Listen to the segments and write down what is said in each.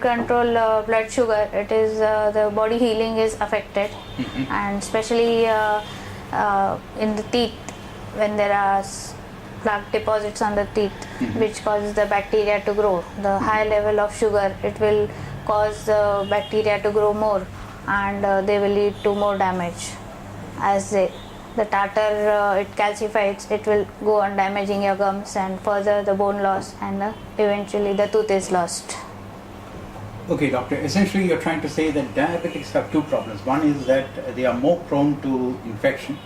control blood sugar, it is the body healing is affected, and especially in the teeth, when there are plaque deposits on the teeth, which causes the bacteria to grow. The high level of sugar, it will cause the bacteria to grow more, and they will lead to more damage. As the tartar it calcifies, it will go on damaging your gums, and further the bone loss, and eventually the tooth is lost. Okay, doctor, essentially you're trying to say that diabetics have two problems. One is that they are more prone to infection,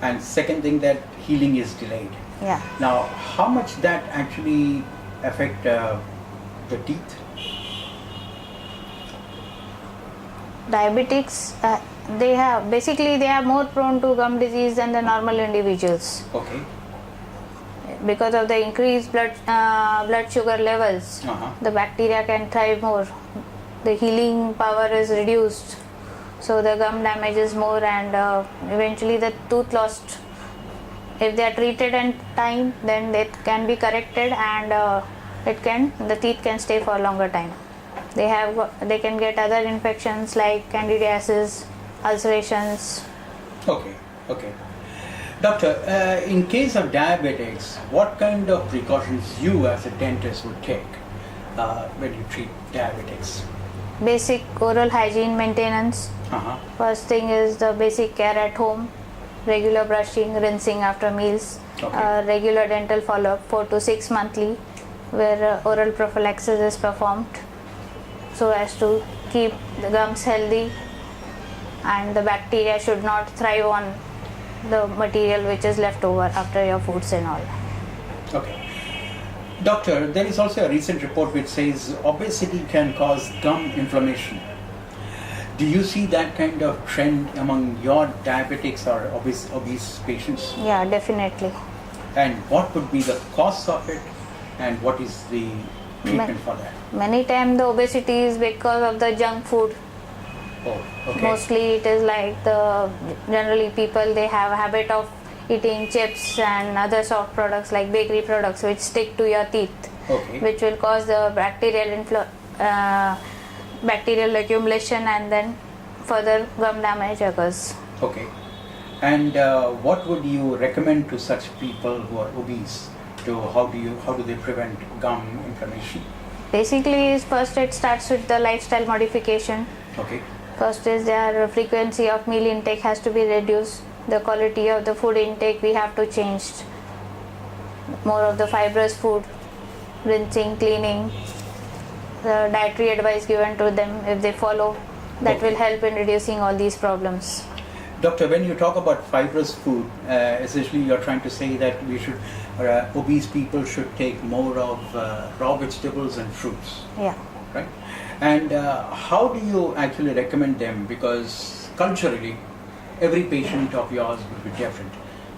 and second thing, that healing is delayed. Yeah. Now, how much that actually affect the teeth? Diabetics, they are more prone to gum disease than the normal individuals. Okay. Because of the increased blood sugar levels, the bacteria can thrive more. The healing power is reduced, so the gum damage is more, and eventually the tooth lost. If they are treated in time, then it can be corrected, and the teeth can stay for a longer time. They can get other infections like candidiasis, ulcerations. Okay. Doctor, in case of diabetics, what kind of precautions you as a dentist would take when you treat diabetics? Basic oral hygiene maintenance. First thing is the basic care at home, regular brushing, rinsing after meals, regular dental follow-up 4 to 6 monthly, where oral prophylaxis is performed, so as to keep the gums healthy, and the bacteria should not thrive on the material which is left over after your foods and all. Okay. Doctor, there is also a recent report which says obesity can cause gum inflammation. Do you see that kind of trend among your diabetics or obese patients? Yeah, definitely. And what would be the cause of it, and what is the treatment for that? Many times the obesity is because of the junk food. Oh, okay. Mostly it is like generally people, they have a habit of eating chips and other soft products like bakery products which stick to your teeth, which will cause the bacterial accumulation, and then further gum damage occurs. Okay. And what would you recommend to such people who are obese? How do they prevent gum inflammation? Basically, first it starts with the lifestyle modification. Okay. First is their frequency of meal intake has to be reduced. The quality of the food intake we have to change. More of the fibrous food, rinsing, cleaning, the dietary advice given to them, if they follow, that will help in reducing all these problems. Doctor, when you talk about fibrous food, essentially you're trying to say that obese people should take more of raw vegetables and fruits. Yeah. Right? And how do you actually recommend them? Because culturally, every patient of yours will be different.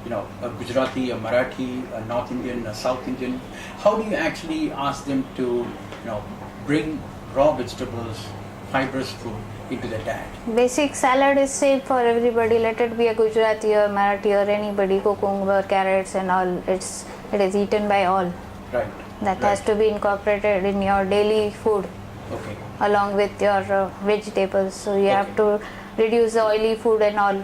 You know, a Gujarati, a Marathi, a North Indian, a South Indian. How do you actually ask them to, bring raw vegetables, fibrous food into their diet? Basic salad is safe for everybody. Let it be a Gujarati or Marathi or anybody. Cucumber, carrots, and all. It is eaten by all. Right. That has to be incorporated in your daily food. Okay. Along with your vegetables. So you have to reduce the oily food and all,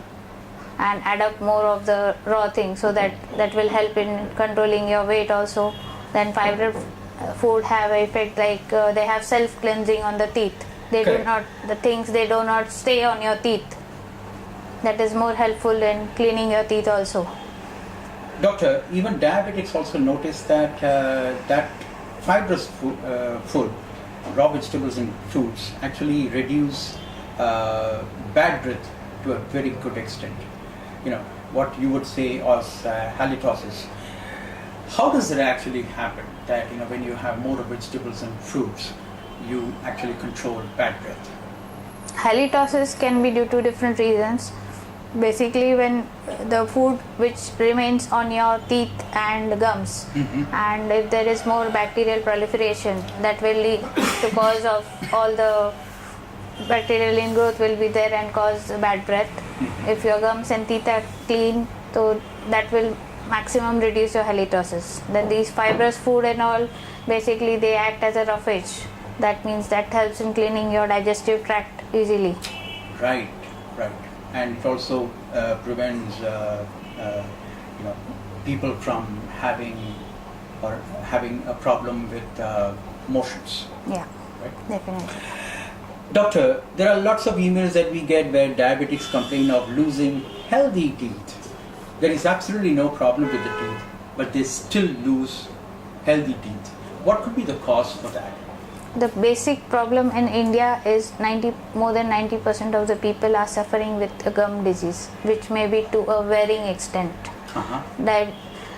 and add up more of the raw things, so that will help in controlling your weight also. Then fiber food have effect like they have self cleansing on the teeth. They do not stay on your teeth. That is more helpful in cleaning your teeth also. Doctor, even diabetics also notice that that fibrous food, raw vegetables and fruits actually reduce bad breath to a very good extent. What you would say as halitosis. How does it actually happen that when you have more vegetables and fruits, you actually control bad breath? Halitosis can be due to different reasons. Basically, when the food which remains on your teeth and gums, and if there is more bacterial proliferation, that will lead to cause of all the bacterial ingrowth will be there and cause bad breath. If your gums and teeth are clean, so that will maximum reduce your halitosis. Then these fibrous food and all, basically they act as a roughage That means that helps in cleaning your digestive tract easily. Right, right. And it also prevents people from having a problem with motions. Yeah, Right? definitely. Doctor, there are lots of emails that we get where diabetics complain of losing healthy teeth. There is absolutely no problem with the teeth, but they still lose healthy teeth. What could be the cause for that? The basic problem in India is more than 90% of the people are suffering with a gum disease, which may be to a varying extent. Uh-huh.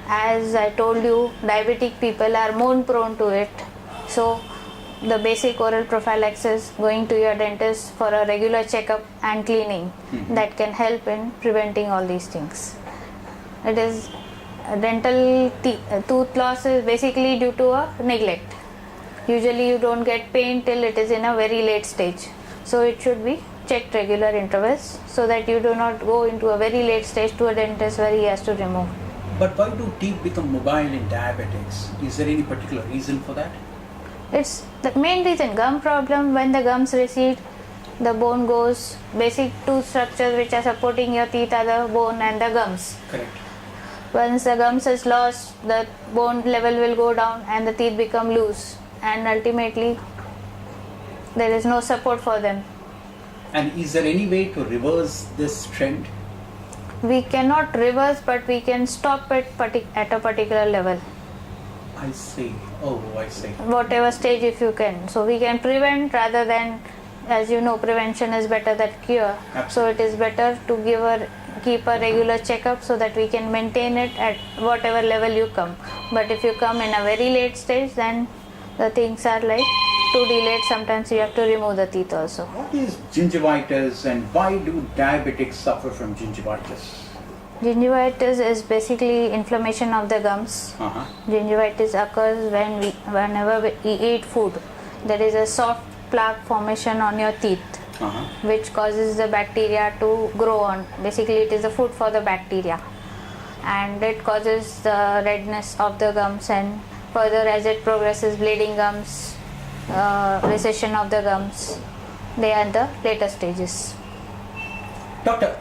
As I told you, diabetic people are more prone to it. So the basic oral prophylaxis, going to your dentist for a regular checkup and cleaning, that can help in preventing all these things. It is dental tooth loss is basically due to a neglect. Usually you don't get pain till it is in a very late stage. So it should be checked regular intervals so that you do not go into a very late stage to a dentist where he has to remove. But why do teeth become mobile in diabetics? Is there any particular reason for that? It's the main reason. Gum problem, when the gums recede, the bone goes, basic two structures which are supporting your teeth are the bone and the gums. Correct. Once the gums is lost, the bone level will go down and the teeth become loose, and ultimately there is no support for them. And is there any way to reverse this trend? We cannot reverse, but we can stop it at a particular level. I see. Oh, I see. Whatever stage if you can. So we can prevent rather than, as you know, prevention is better than cure. Absolutely. So it is better to keep a regular checkup so that we can maintain it at whatever level you come. But if you come in a very late stage, then the things are like too delayed. Sometimes you have to remove the teeth also. What is gingivitis and why do diabetics suffer from gingivitis? Gingivitis is basically inflammation of the gums. Uh-huh. Gingivitis occurs whenever we eat food. There is a soft plaque formation on your teeth, which causes the bacteria to grow on. Basically, it is the food for the bacteria, and it causes the redness of the gums, and further as it progresses, bleeding gums, recession of the gums. They are the later stages. Doctor,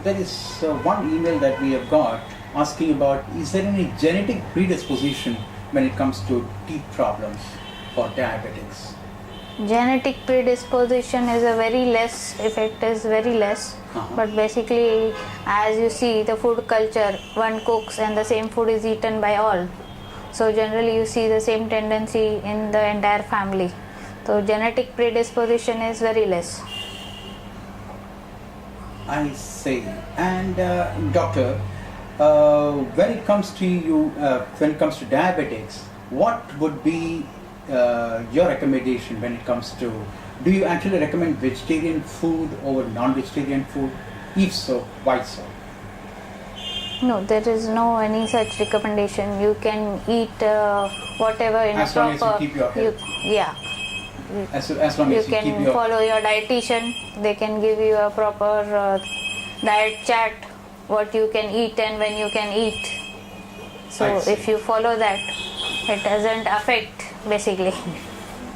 there is one email that we have got asking about, is there any genetic predisposition when it comes to teeth problems for diabetics? Genetic predisposition is a very less, effect is very less, but basically as you see the food culture, one cooks and the same food is eaten by all. So generally you see the same tendency in the entire family. So genetic predisposition is very less. I see. And doctor, when it comes to diabetics, what would be your recommendation when it comes to, do you actually recommend vegetarian food over non-vegetarian food? If so, why so? No, there is no any such recommendation. You can eat whatever in as a long proper. As you keep your health. As long you as you keep can your follow your dietitian. They can give you a proper diet chart, what you can eat and when you can eat. So if you follow that, it doesn't affect basically.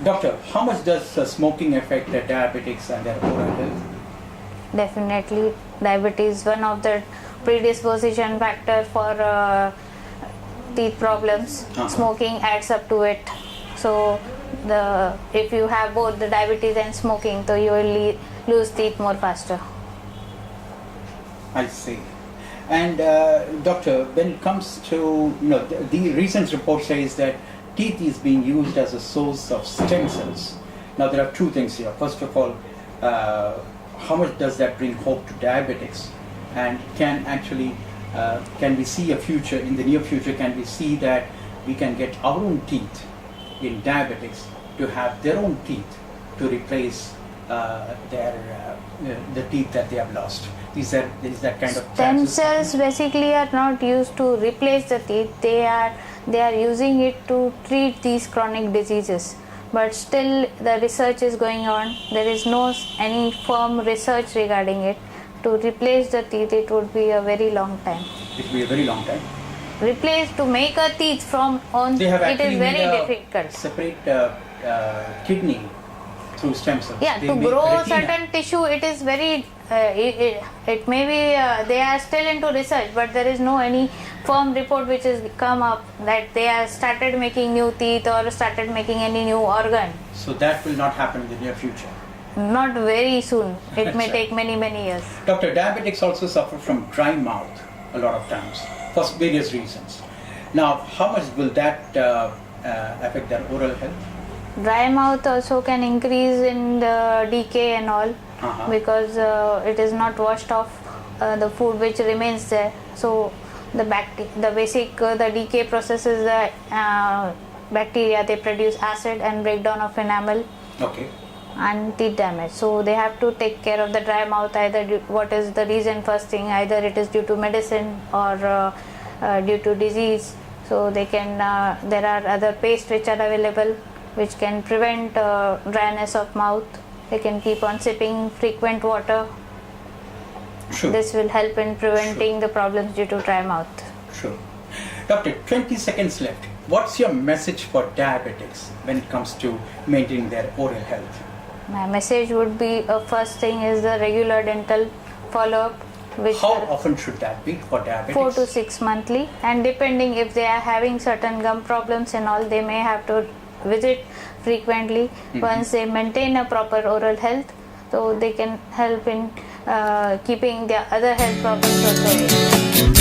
Doctor, how much does smoking affect the diabetics and their oral health? Definitely, diabetes is one of the predisposition factor for teeth problems. Smoking adds up to it. So if you have both the diabetes and smoking, so you will lose teeth more faster. I see. And doctor, when it comes to, the recent report says that teeth is being used as a source of stem cells. Now there are two things here. First of all, how much does that bring hope to diabetics? And can we see a future, in the near future, can we see that we can get our own teeth in diabetics to have their own teeth to replace the teeth that they have lost? Is that kind of stem cells basically are not used to replace the teeth. They are using it to treat these chronic diseases. But still the research is going on. There is no any firm research regarding it. To replace the teeth, it would be a very long time. It will be a very long time. To make a teeth from on, it is very difficult. Separate kidney through stem cells. Yeah, They to make grow retina. certain tissue, it is very. It may be they are still into research, but there is no any firm report which has come up that they have started making new teeth or started making any new organ. So that will not happen in the near future. Not very soon. It may Sure. take many years. Doctor, diabetics also suffer from dry mouth a lot of times for various reasons. Now, how much will that affect their oral health? Dry mouth also can increase in the decay and all because it is not washed off the food which remains there. So the the decay process is the bacteria. They produce acid and breakdown of enamel. Okay. And teeth damage. So they have to take care of the dry mouth. Either what is the reason? First thing, either it is due to medicine or due to disease. So they can. There are other pastes which are available, which can prevent dryness of mouth. They can keep on sipping frequent water. Sure. This will help in preventing the problems due to dry mouth. Sure. Doctor, 20 seconds left. What's your message for diabetics when it comes to maintaining their oral health? My message would be first thing is the regular dental follow-up. Which How often should that be for diabetics? 4 to 6 monthly, and depending if they are having certain gum problems and all, they may have to visit frequently. Once they maintain a proper oral health, so they can help in keeping their other health problems also.